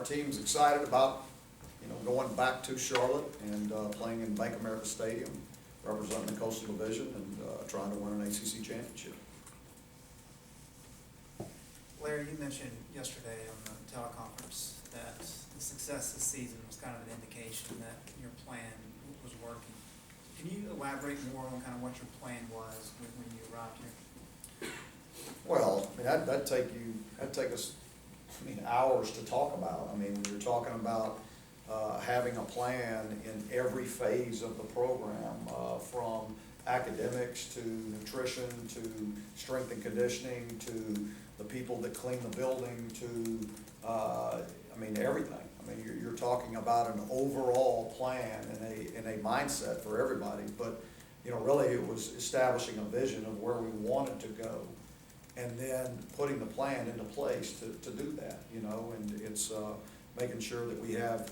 team's excited about, going back to Charlotte and playing in Bank of America Stadium, representing the Coastal Division and trying to win an ACC championship. Larry, you mentioned yesterday on the teleconference that the success this season was kind of an indication that your plan was working. Can you elaborate more on kind of what your plan was when you arrived here? Well, I mean, that'd take us, hours to talk about. I mean, you're talking about having a plan in every phase of the program, from academics to nutrition to strength and conditioning to the people that clean the building to, everything. I mean, you're talking about an overall plan and a mindset for everybody. But, really it was establishing a vision of where we wanted to go and then putting the plan into place to do that, and it's making sure that we have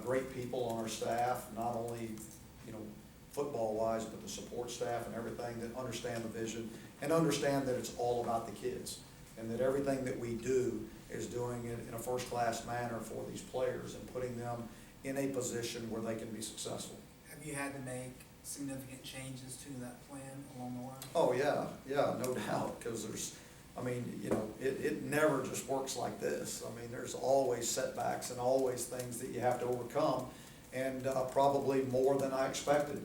great people on our staff, not only, football-wise, but the support staff and everything that understand the vision and understand that it's all about the kids and that everything that we do is doing it in a first-class manner for these players and putting them in a position where they can be successful. Have you had to make significant changes to that plan along the line? Oh, yeah, no doubt, because it never just works like this. I mean, there's always setbacks and always things that you have to overcome, and probably more than I expected,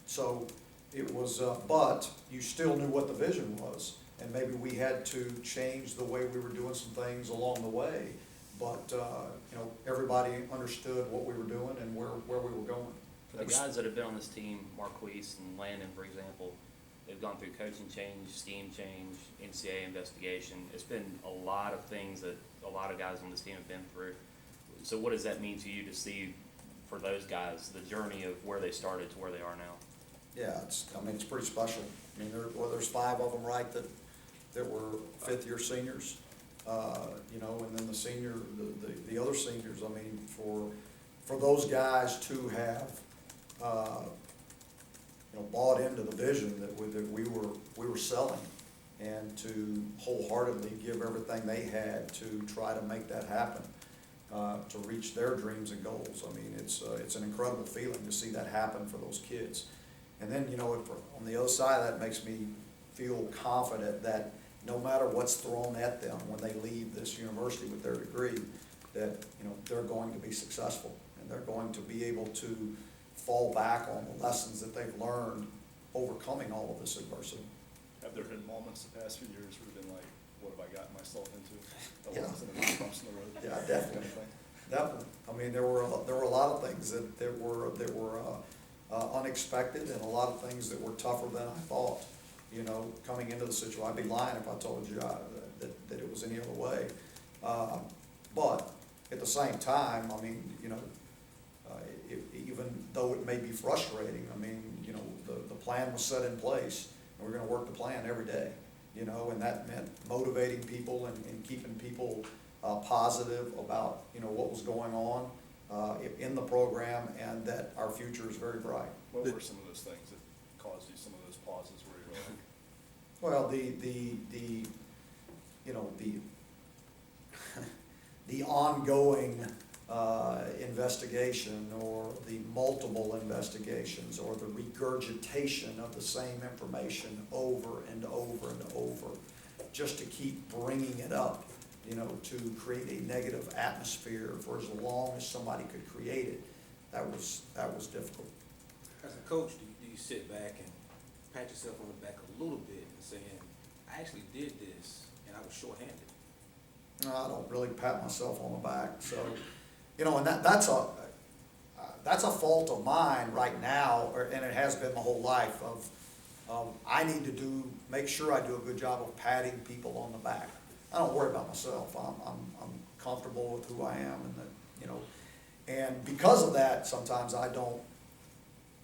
So it was, but you still knew what the vision was, and maybe we had to change the way we were doing some things along the way, but, everybody understood what we were doing and where we were going. For the guys that have been on this team, Marquise and Landon, for example, they've gone through coaching change, scheme change, NCAA investigation. It's been a lot of things that a lot of guys on this team have been through. So what does that mean to you to see, for those guys, the journey of where they started to where they are now? Yeah, it's pretty special. I mean, there's 5 of them, right, that were fifth-year seniors, and then the other seniors. I mean, for those guys to have, bought into the vision that we were selling, and to wholeheartedly give everything they had to try to make that happen, to reach their dreams and goals. I mean, it's an incredible feeling to see that happen for those kids. And then, on the other side, that makes me feel confident that no matter what's thrown at them when they leave this university with their degree, that, they're going to be successful and they're going to be able to fall back on the lessons that they've learned overcoming all of this adversity. Have there been moments the past few years where you've been like, what have I gotten myself into? Yeah. Bumps in the road. Yeah, definitely. Definitely. I mean, there were a lot of things that were unexpected, and a lot of things that were tougher than I thought. Coming into the situation, I'd be lying if I told you that it was any other way. But at the same time, I mean, even though it may be frustrating, I mean, the plan was set in place, and we're going to work the plan every day. And that meant motivating people and keeping people positive about, what was going on in the program, and that our future is very bright. What were some of those things that caused you some of those pauses where you were like, well, the ongoing investigation, or the multiple investigations, or the regurgitation of the same information over and over and over, just to keep bringing it up, to create a negative atmosphere for as long as somebody could create it. That was difficult. As a coach, do you sit back and pat yourself on the back a little bit and saying, I actually did this and I was shorthanded? No, I don't really pat myself on the back. So, and that's a fault of mine right now, and it has been my whole life. Of I need to make sure I do a good job of patting people on the back. I don't worry about myself. I'm comfortable with who I am, and and because of that, sometimes I don't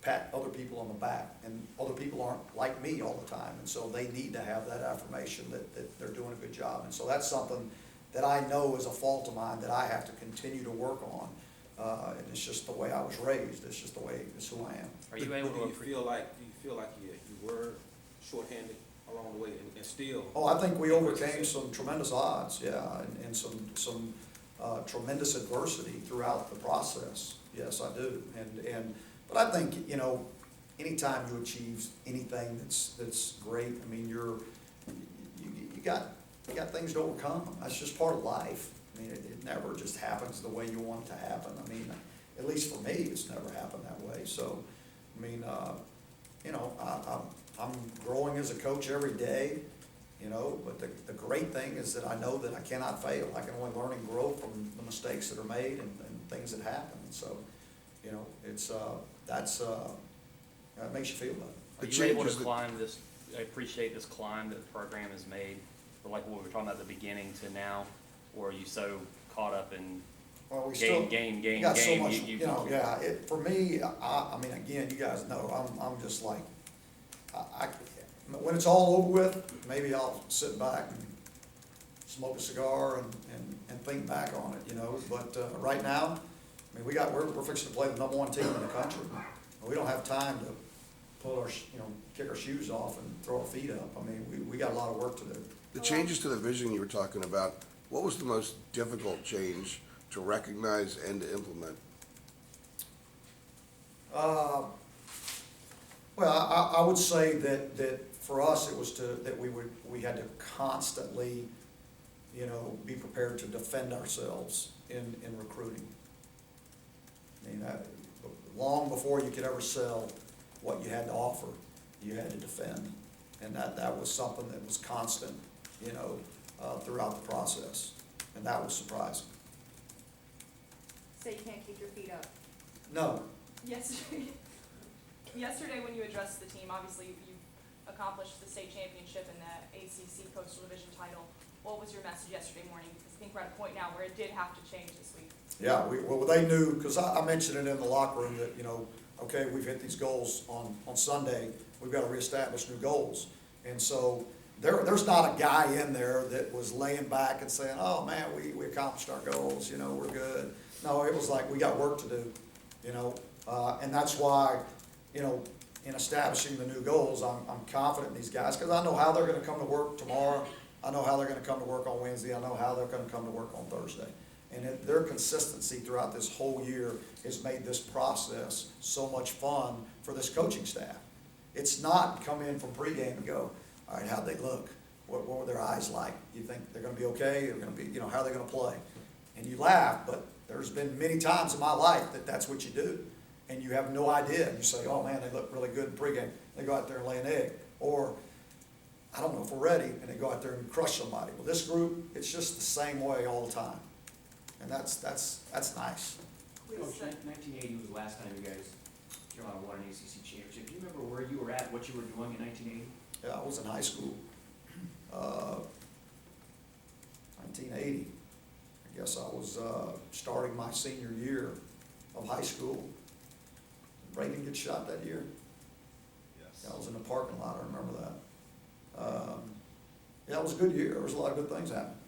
pat other people on the back, and other people aren't like me all the time, and so they need to have that affirmation that they're doing a good job. And so that's something that I know is a fault of mine that I have to continue to work on, and it's just the way I was raised. It's just the way, it's who I am. Are you able to? Do you feel like you were shorthanded along the way, and still? Oh, I think we overcame some tremendous odds, yeah, and some tremendous adversity throughout the process. Yes, I do. But I think, you know, anytime you achieve anything that's great, I mean, you got things to overcome. That's just part of life. I mean, it never just happens the way you want it to happen. I mean, at least for me, it's never happened that way. So, I mean, you know, I'm growing as a coach every day, you know, but the great thing is that I know that I cannot fail. I can only learn and grow from the mistakes that are made and things that happen. So, you know, it's, that makes you feel better. Are you able to climb this, I appreciate this climb that the program has made, but like what we were talking about at the beginning to now, or are you so caught up in Well, we game, got so game, much, you know, yeah, for me, I mean, again, you guys know, I'm just like, when it's all over with, maybe I'll sit back and smoke a cigar and think back on it, you know, but, right now, I mean, we're fixing to play the #1 team in the country. We don't have time to pull our, you know, kick our shoes off and throw our feet up. I mean, we got a lot of work to do. The changes to the vision you were talking about, what was the most difficult change to recognize and to implement? Well, I would say that for us, it was that we had to constantly, you know, be prepared to defend ourselves in recruiting. I mean, long before you could ever sell what you had to offer, you had to defend. And that was something that was constant, you know, throughout the process. And that was surprising. So you can't keep your feet up? No. Yesterday when you addressed the team, obviously you accomplished the state championship and the ACC Coastal Division title. What was your message yesterday morning? Because I think we're at a point now where it did have to change this week. Yeah, well, they knew, because I mentioned it in the locker room that, you know, okay, we've hit these goals on Sunday, we've got to reestablish new goals. And so there's not a guy in there that was laying back and saying, oh man, we accomplished our goals, you know, we're good. No, it was like, we got work to do, you know, and that's why, you know, in establishing the new goals, I'm confident in these guys, because I know how they're going to come to work tomorrow, I know how they're going to come to work on Wednesday, I know how they're going to come to work on Thursday. And their consistency throughout this whole year has made this process so much fun for this coaching staff. It's not come in from pregame and go, all right, how'd they look? What were their eyes like? You think they're going to be okay? They're going to be, you know, how are they going to play? And you laugh, but there's been many times in my life that that's what you do. And you have no idea. You say, oh man, they look really good in pregame. They go out there and lay an egg. Or, I don't know if we're ready, and they go out there and crush somebody. Well, this group, it's just the same way all the time. And that's nice. Coach, 1980 was the last time you guys won an ACC championship. Do you remember where you were at, what you were doing in 1980? Yeah, I was in high school. 1980. I guess I was starting my senior year of high school. Reagan get shot that year. Yes. Yeah, I was in the parking lot, I remember that. Yeah, it was a good year. There was a lot of good things happening.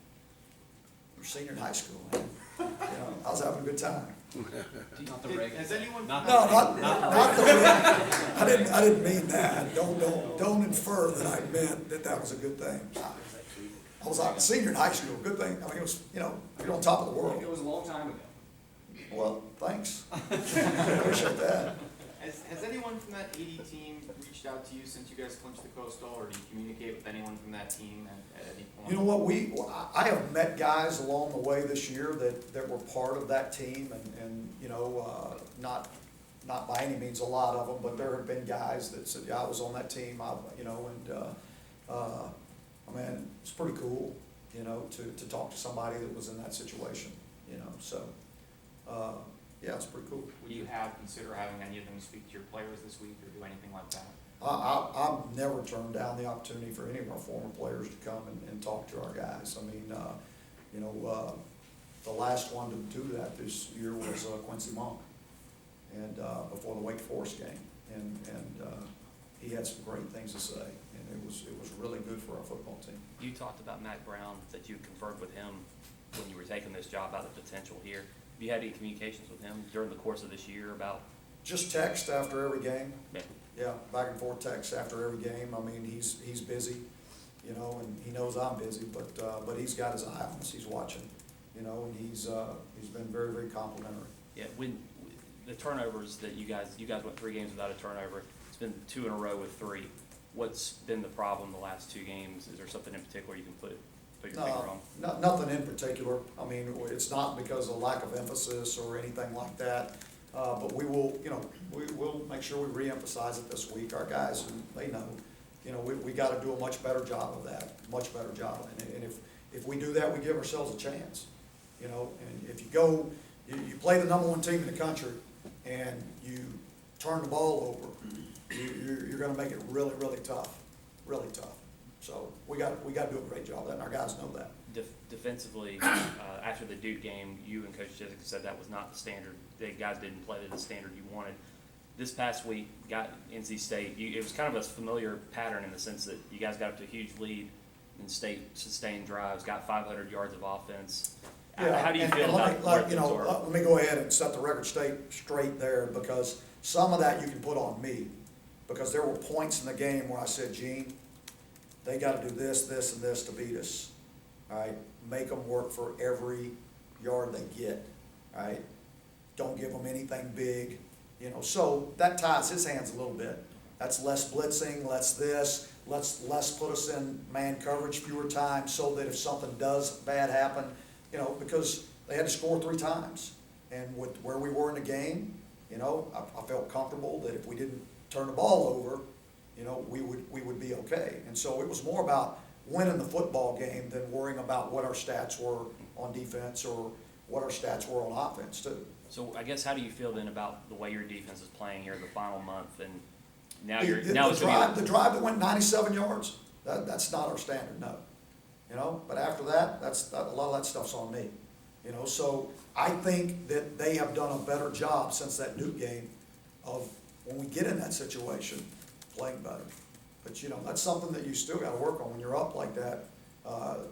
We were senior in high school, man. You know, I was having a good time. Not the Reagan. Has anyone? Not No, the not the Reagan. I didn't mean that. Don't infer that I meant that was a good thing. I was a senior in high school, good thing. I mean, it was, you know, you're on top of the world. It was a long time ago. Well, thanks. Appreciate that. Has anyone from that 80 team reached out to you since you guys clinched the Coastal, or do you communicate with anyone from that team at any point? You know what, I have met guys along the way this year that were part of that team, and you know, not by any means a lot of them, but there have been guys that said, yeah, I was on that team, you know, and I mean, it's pretty cool, you know, to talk to somebody that was in that situation, you know, so, yeah, it's pretty cool. Would you consider having any of them speak to your players this week or do anything like that? I've never turned down the opportunity for any of our former players to come and talk to our guys. I mean, you know, the last one to do that this year was Quincy Monk, and before the Wake Forest game, and he had some great things to say, and it was really good for our football team. You talked about Matt Brown, that you conferred with him when you were taking this job about the potential here. Have you had any communications with him during the course of this year about? Just text after every game. Yeah. Yeah, back and forth text after every game. I mean, he's busy, you know, and he knows I'm busy, but he's got his eye on us. He's watching, you know, and he's been very, very complimentary. Yeah, when, the turnovers that you guys went 3 games without a turnover, it's been 2 in a row with 3. What's been the problem the last 2 games? Is there something in particular you can put your finger on? Nothing in particular. I mean, it's not because of lack of emphasis or anything like that. But we will, you know, we'll make sure we reemphasize it this week. Our guys, they know, you know, we gotta do a much better job of that, much better job. And if we do that, we give ourselves a chance, you know. And if you go, you play the #1 team in the country and you turn the ball over, you're gonna make it really, really tough, really tough. So we gotta do a great job of that, and our guys know that. Defensively, after the Duke game, you and Coach Jessica said that was not the standard. The guys didn't play to the standard you wanted. This past week, got NC State, it was kind of a familiar pattern in the sense that you guys got up to a huge lead, and State sustained drives, got 500 yards of offense. Yeah, How do you and feel about where things are? let me go ahead and set the record straight there, because some of that you can put on me. Because there were points in the game where I said, Gene, they gotta do this, this, and this to beat us. All right, make them work for every yard they get, all right? Don't give them anything big, you know, so that ties his hands a little bit. That's less blitzing, let's put us in man coverage fewer times, so that if something does bad happen, you know, because they had to score 3 times. And with where we were in the game, you know, I felt comfortable that if we didn't turn the ball over, you know, we would be okay. And so it was more about winning the football game than worrying about what our stats were on defense or what our stats were on offense too. So I guess how do you feel then about the way your defense is playing here the final month, and now The drive that went 97 yards, that's not our standard, no. You know, but after that, a lot of that stuff's on me. You know, so I think that they have done a better job since that Duke game of, when we get in that situation, playing better. But, you know, that's something that you still gotta work on when you're up like that.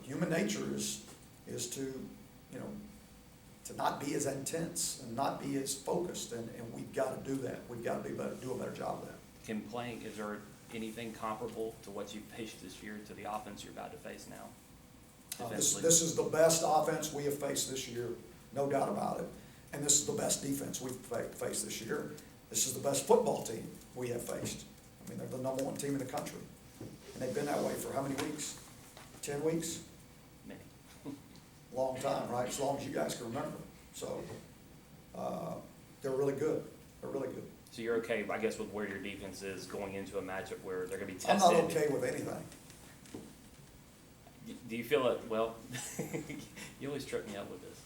Human nature is to, you know, to not be as intense and not be as focused, and we've gotta do that. We've gotta do a better job of that. Is there anything comparable to what you've faced this year to the offense you're about to face now? This is the best offense we have faced this year, no doubt about it. And this is the best defense we've faced this year. This is the best football team we have faced. I mean, they're the #1 team in the country. And they've been that way for how many weeks? 10 weeks? Many. Long time, right? As long as you guys can remember. So, they're really good. They're really good. So you're okay, I guess, with where your defense is going into a matchup where they're gonna be I'm tested? not okay with anything. Do you feel it, well, you always trip me up with this.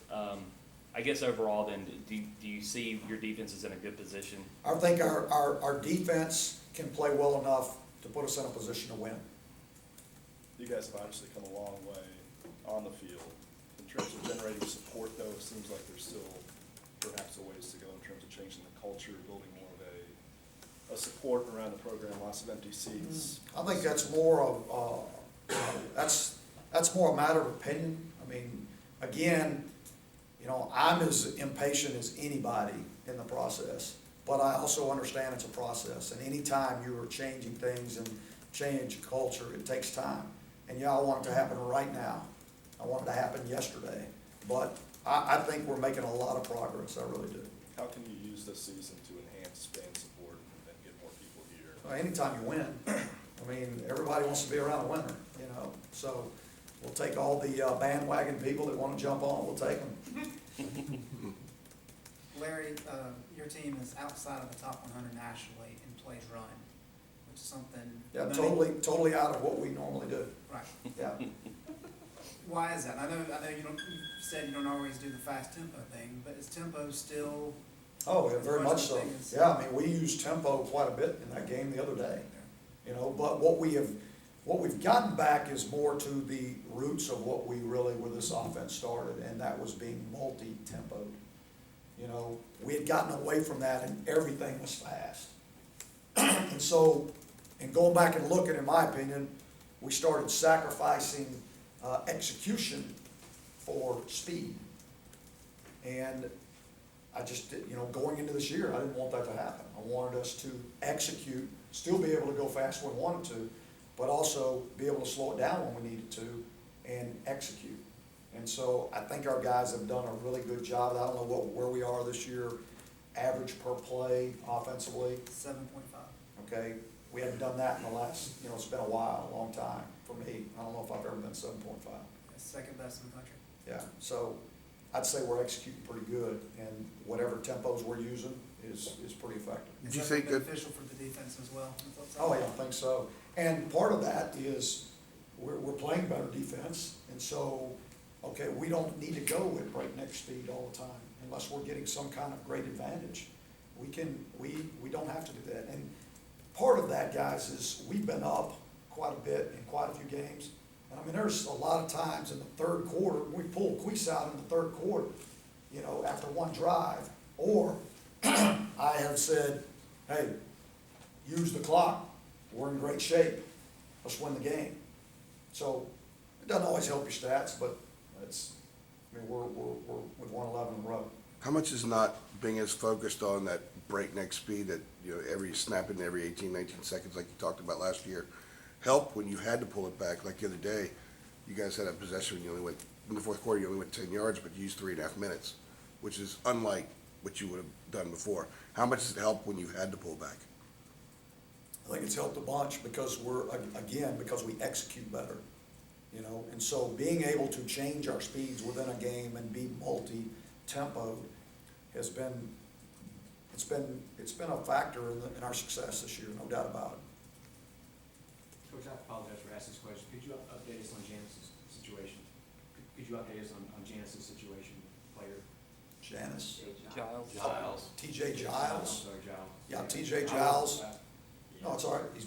I guess overall then, do you see your defense is in a good position? I think our defense can play well enough to put us in a position to win. You guys have obviously come a long way on the field. In terms of generating support, though, it seems like there's still perhaps a ways to go in terms of changing the culture, building more of a support around the program, lots of empty seats. I think that's more of, that's more a matter of opinion. I mean, again, you know, I'm as impatient as anybody in the process, but I also understand it's a process. And anytime you are changing things and change culture, it takes time. And yeah, I want it to happen right now. I want it to happen yesterday. But I think we're making a lot of progress, I really do. How can you use this season to enhance fan support and get more people here? Well, anytime you win, I mean, everybody wants to be around a winner, you know. So we'll take all the bandwagon people that want to jump on, we'll take them. Larry, your team is outside of the top 100 nationally in plays run, which is something. Yeah, many- totally out of what we normally do. Right. Yeah. Why is that? I know you said you don't always do the fast tempo thing, but is tempo still? Oh, yeah, very much so. Thing is- Yeah, I mean, we used tempo quite a bit in that game the other day. You know, but what we've gotten back is more to the roots of what we really, where this offense started, and that was being multi-tempoed. You know, we had gotten away from that and everything was fast. And so, in going back and looking, in my opinion, we started sacrificing execution for speed. And I just, you know, going into this year, I didn't want that to happen. I wanted us to execute, still be able to go fast when we wanted to, but also be able to slow it down when we needed to and execute. And so I think our guys have done a really good job. I don't know where we are this year, average per play offensively, 7.5. okay? We haven't done that in the last, it's been a while, a long time for me. I don't know if I've ever been 7.5. Second best in the country. Yeah, so I'd say we're executing pretty good, and whatever tempos we're using is pretty effective. Do you Is think that that- beneficial for the defense as well? on the flip side? Oh, yeah, I think so. And part of that is we're playing better defense, and so, okay, we don't need to go at breakneck speed all the time unless we're getting some kind of great advantage. We don't have to do that. And part of that, guys, is we've been up quite a bit in quite a few games. And I mean, there's a lot of times in the third quarter, we pull Queese out in the third quarter, after one drive. Or I have said, hey, use the clock. We're in great shape. Let's win the game. So it doesn't always help your stats, but we've won 11 in a row. How much is not being as focused on that breakneck speed that, every snap in every 18, 19 seconds like you talked about last year, help when you had to pull it back? Like the other day, you guys had a possession, in the fourth quarter, you only went 10 yards, but you used 3.5 minutes, which is unlike what you would have done before. How much does it help when you've had to pull back? I think it's helped a bunch because because we execute better, and so being able to change our speeds within a game and be multi-tempoed has been, it's been a factor in our success this year, no doubt about it. Coach, I apologize for asking this question. Could you update us on Janice's situation? Could you update us on Janice's situation, player? Janice? Giles. TJ I'm Giles? sorry, Giles. Yeah, TJ Giles. No, it's all right. He's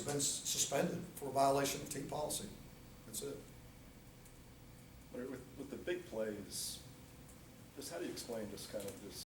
been suspended for violation of team policy. That's it. With the big plays, just how do you explain just kind of this